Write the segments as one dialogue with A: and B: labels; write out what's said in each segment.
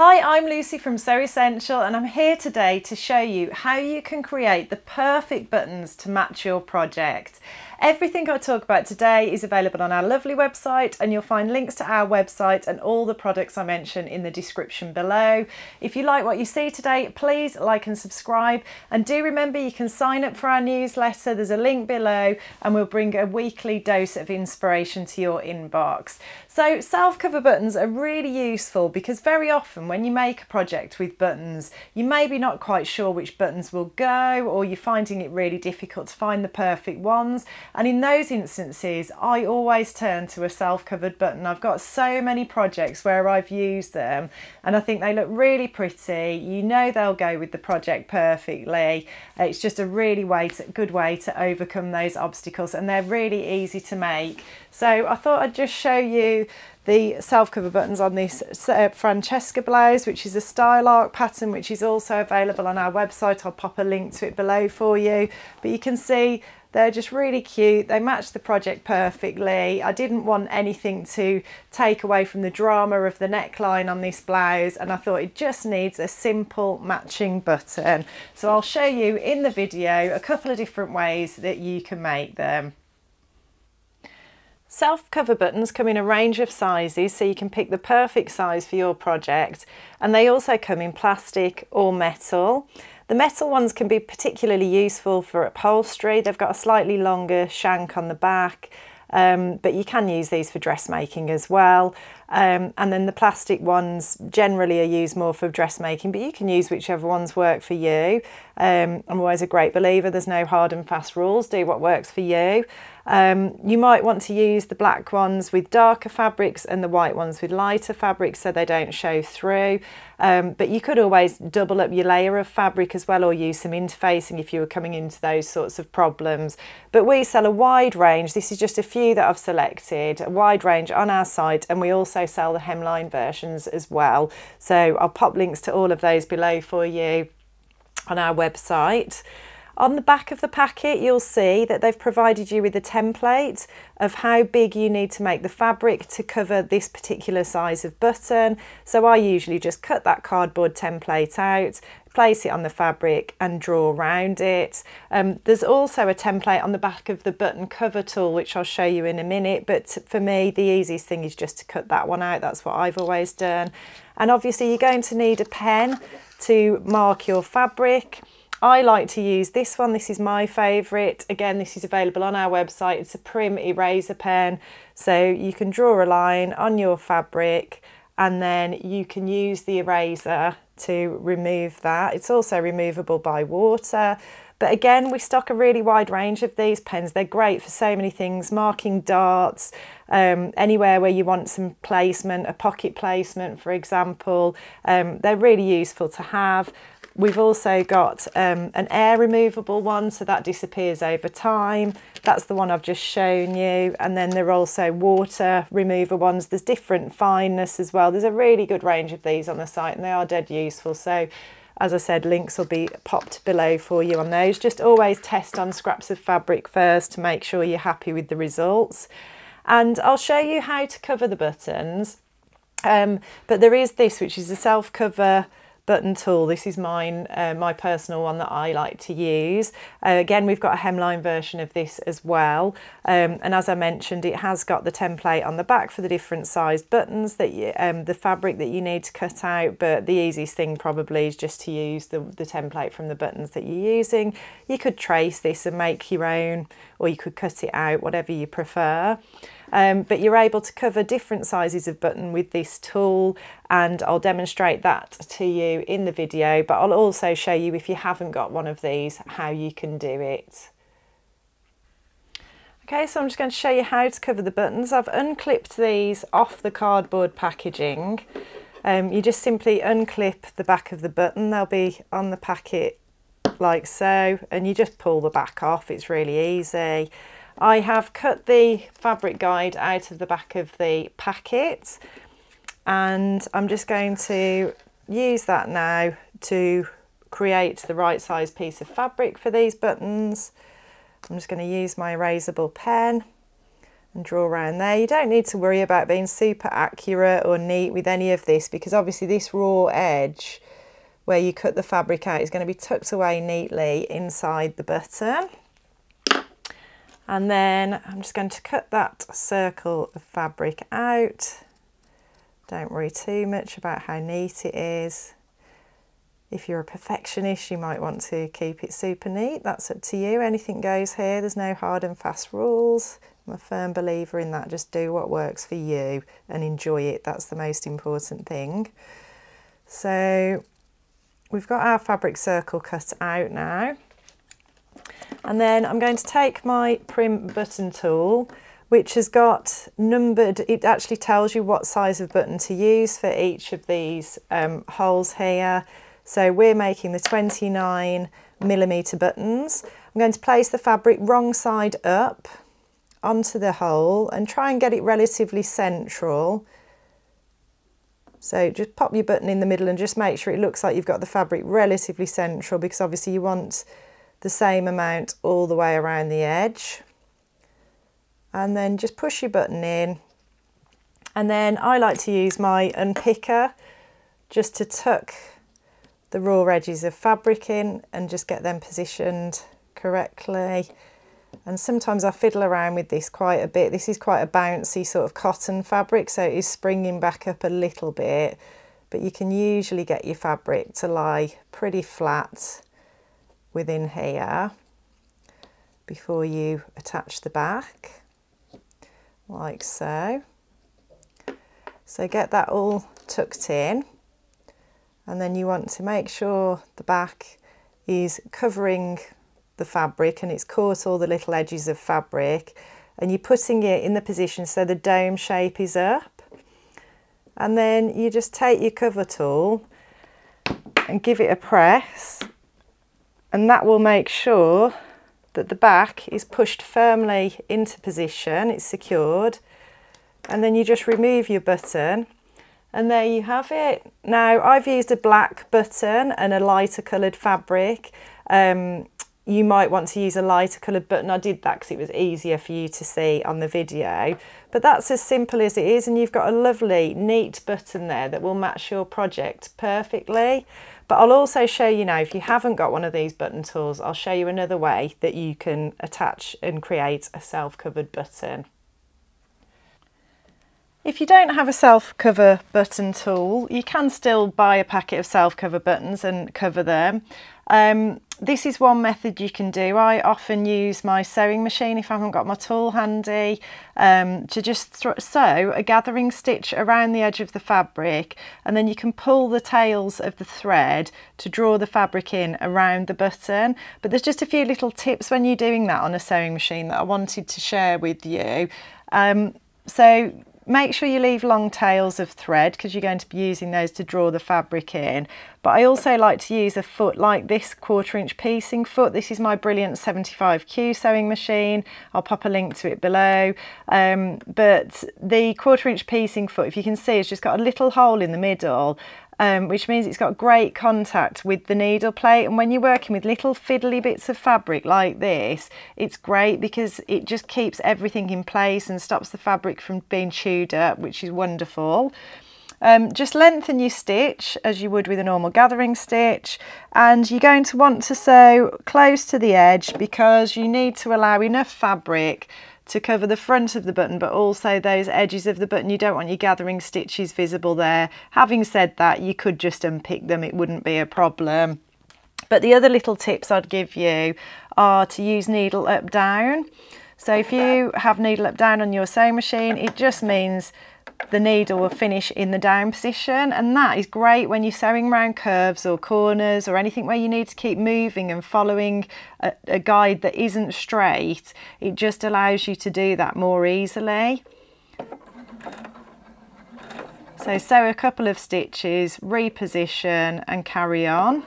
A: Hi, I'm Lucy from Sew Essential and I'm here today to show you how you can create the perfect buttons to match your project. Everything I talk about today is available on our lovely website, and you'll find links to our website and all the products I mention in the description below. If you like what you see today, please like and subscribe, and do remember you can sign up for our newsletter. There's a link below and we'll bring a weekly dose of inspiration to your inbox. So self-cover buttons are really useful because very often when you make a project with buttons, you may be not quite sure which buttons will go, or you're finding it really difficult to find the perfect ones. And in those instances, I always turn to a self-covered button. I've got so many projects where I've used them and I think they look really pretty. You know they'll go with the project perfectly. It's just a really good way to overcome those obstacles, and they're really easy to make. So I thought I'd just show you the self-cover buttons on this Francesca blouse, which is a style arc pattern, which is also available on our website. I'll pop a link to it below for you. But you can see they're just really cute. They match the project perfectly. I didn't want anything to take away from the drama of the neckline on this blouse, and I thought it just needs a simple matching button. So I'll show you in the video a couple of different ways that you can make them. Self-cover buttons come in a range of sizes, so you can pick the perfect size for your project, and they also come in plastic or metal. The metal ones can be particularly useful for upholstery. They've got a slightly longer shank on the back, but you can use these for dressmaking as well. And then the plastic ones generally are used more for dressmaking, but you can use whichever ones work for you. I'm always a great believer there's no hard and fast rules. Do what works for you. You might want to use the black ones with darker fabrics and the white ones with lighter fabrics so they don't show through. But you could always double up your layer of fabric as well, or use some interfacing if you were coming into those sorts of problems. But we sell a wide range. This is just a few that I've selected, a wide range on our site, and we also sell the hemline versions as well. So I'll pop links to all of those below for you on our website. On the back of the packet, you'll see that they've provided you with a template of how big you need to make the fabric to cover this particular size of button. So I usually just cut that cardboard template out, place it on the fabric and draw around it. There's also a template on the back of the button cover tool, which I'll show you in a minute, but for me the easiest thing is just to cut that one out. That's what I've always done. And obviously you're going to need a pen to mark your fabric. I like to use this one. This is my favourite. Again, this is available on our website. It's a Prym eraser pen. So you can draw a line on your fabric and then you can use the eraser to remove that. It's also removable by water. But again, we stock a really wide range of these pens. They're great for so many things, marking darts, anywhere where you want some placement, a pocket placement, for example. They're really useful to have. We've also got an air removable one, so that disappears over time. That's the one I've just shown you. And then there are also water remover ones. There's different fineness as well. There's a really good range of these on the site and they are dead useful. So as I said, links will be popped below for you on those. Just always test on scraps of fabric first to make sure you're happy with the results. And I'll show you how to cover the buttons. But there is this, which is a self-cover button tool. This is mine, my personal one that I like to use. Again, we've got a hemline version of this as well, and as I mentioned, it has got the template on the back for the different sized buttons that you, the fabric that you need to cut out. But the easiest thing probably is just to use the template from the buttons that you're using. You could trace this and make your own, or you could cut it out, whatever you prefer. But you're able to cover different sizes of button with this tool, and I'll demonstrate that to you in the video, but I'll also show you, if you haven't got one of these, how you can do it. Okay, so I'm just going to show you how to cover the buttons. I've unclipped these off the cardboard packaging. You just simply unclip the back of the button. They'll be on the packet like so, and you just pull the back off. It's really easy. I have cut the fabric guide out of the back of the packet, and I'm just going to use that now to create the right size piece of fabric for these buttons. I'm just going to use my erasable pen and draw around there. You don't need to worry about being super accurate or neat with any of this, because obviously this raw edge where you cut the fabric out is going to be tucked away neatly inside the button. And then I'm just going to cut that circle of fabric out. Don't worry too much about how neat it is. If you're a perfectionist, you might want to keep it super neat. That's up to you. Anything goes here. There's no hard and fast rules. I'm a firm believer in that. Just do what works for you and enjoy it. That's the most important thing. So we've got our fabric circle cut out now. And then I'm going to take my Prym button tool, which has got numbered, it actually tells you what size of button to use for each of these holes here. So we're making the 29mm buttons. I'm going to place the fabric wrong side up onto the hole and try and get it relatively central. So just pop your button in the middle and just make sure it looks like you've got the fabric relatively central, because obviously you want the same amount all the way around the edge. And then just push your button in. And then I like to use my unpicker just to tuck the raw edges of fabric in and just get them positioned correctly. And sometimes I fiddle around with this quite a bit. This is quite a bouncy sort of cotton fabric, so it is springing back up a little bit, but you can usually get your fabric to lie pretty flat within here before you attach the back, like so. So get that all tucked in, and then you want to make sure the back is covering the fabric and it's caught all the little edges of fabric, and you're putting it in the position so the dome shape is up. And then you just take your cover tool and give it a press, and that will make sure that the back is pushed firmly into position, it's secured. And then you just remove your button, and there you have it. Now I've used a black button and a lighter coloured fabric. You might want to use a lighter coloured button. I did that because it was easier for you to see on the video. But that's as simple as it is, and you've got a lovely neat button there that will match your project perfectly. But I'll also show you now, if you haven't got one of these button tools, I'll show you another way that you can attach and create a self-covered button. If you don't have a self-cover button tool, you can still buy a packet of self-cover buttons and cover them. This is one method you can do. I often use my sewing machine if I haven't got my tool handy, to just sew a gathering stitch around the edge of the fabric, and then you can pull the tails of the thread to draw the fabric in around the button. But there's just a few little tips when you're doing that on a sewing machine that I wanted to share with you. So make sure you leave long tails of thread, because you're going to be using those to draw the fabric in. But I also like to use a foot like this 1/4" piecing foot. This is my brilliant 75Q sewing machine. I'll pop a link to it below. But the 1/4" piecing foot, if you can see, it's just got a little hole in the middle, which means it's got great contact with the needle plate. And when you're working with little fiddly bits of fabric like this, it's great because it just keeps everything in place and stops the fabric from being chewed up, which is wonderful. Just lengthen your stitch as you would with a normal gathering stitch, and you're going to want to sew close to the edge because you need to allow enough fabric to cover the front of the button, but also those edges of the button. You don't want your gathering stitches visible there. Having said that, you could just unpick them, it wouldn't be a problem. But the other little tips I'd give you are to use needle up down. So if you have needle up down on your sewing machine, it just means the needle will finish in the down position, and that is great when you're sewing around curves or corners or anything where you need to keep moving and following a guide that isn't straight. It just allows you to do that more easily. So sew a couple of stitches, reposition and carry on.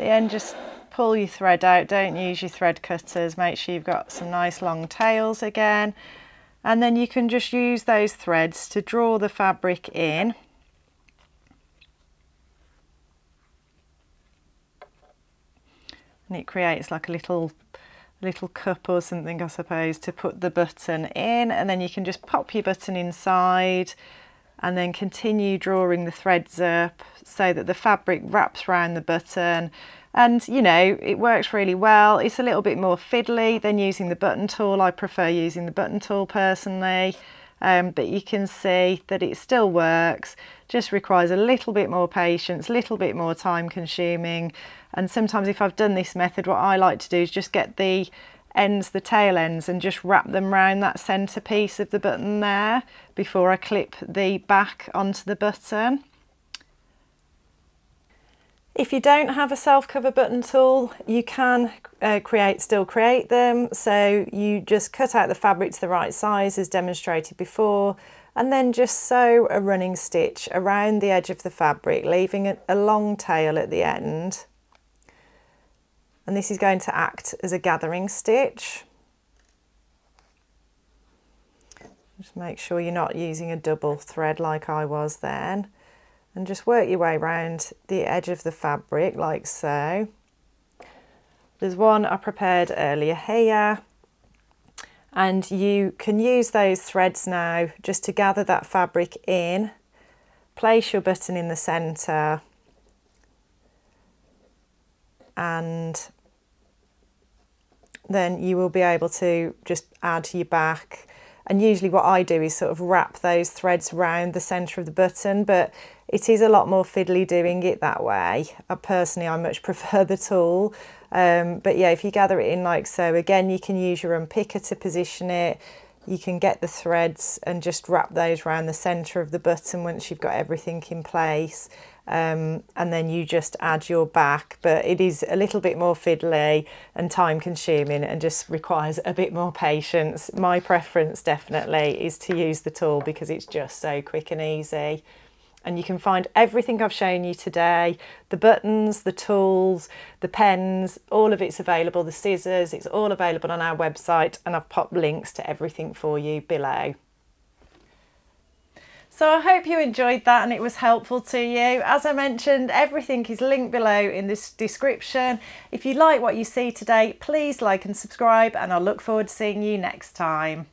A: the end, just pull your thread out. Don't use your thread cutters. Make sure you've got some nice long tails again. And then you can just use those threads to draw the fabric in. And it creates like a little cup or something, I suppose, to put the button in. And then you can just pop your button inside and then continue drawing the threads up so that the fabric wraps around the button. And you know, it works really well. It's a little bit more fiddly than using the button tool. I prefer using the button tool personally, but you can see that it still works, just requires a little bit more patience, a little bit more time consuming. And sometimes if I've done this method, what I like to do is just get the ends, the tail ends, and just wrap them around that centre piece of the button there before I clip the back onto the button. If you don't have a self-cover button tool, you can still create them. So you just cut out the fabric to the right size as demonstrated before, and then just sew a running stitch around the edge of the fabric, leaving a long tail at the end. And this is going to act as a gathering stitch. Just make sure you're not using a double thread like I was then. And just work your way around the edge of the fabric like so. There's one I prepared earlier here. And you can use those threads now just to gather that fabric in. Place your button in the centre. And then you will be able to just add your back. And usually what I do is sort of wrap those threads around the centre of the button, but it is a lot more fiddly doing it that way. I much prefer the tool. But yeah, if you gather it in like so, again, you can use your unpicker to position it. You can get the threads and just wrap those around the centre of the button once you've got everything in place. And then you just add your back, but it is a little bit more fiddly and time consuming and just requires a bit more patience. My preference definitely is to use the tool because it's just so quick and easy. And you can find everything I've shown you today, the buttons, the tools, the pens, all of it's available, the scissors, it's all available on our website, and I've popped links to everything for you below. So I hope you enjoyed that and it was helpful to you. As I mentioned, everything is linked below in this description. If you like what you see today, please like and subscribe, and I'll look forward to seeing you next time.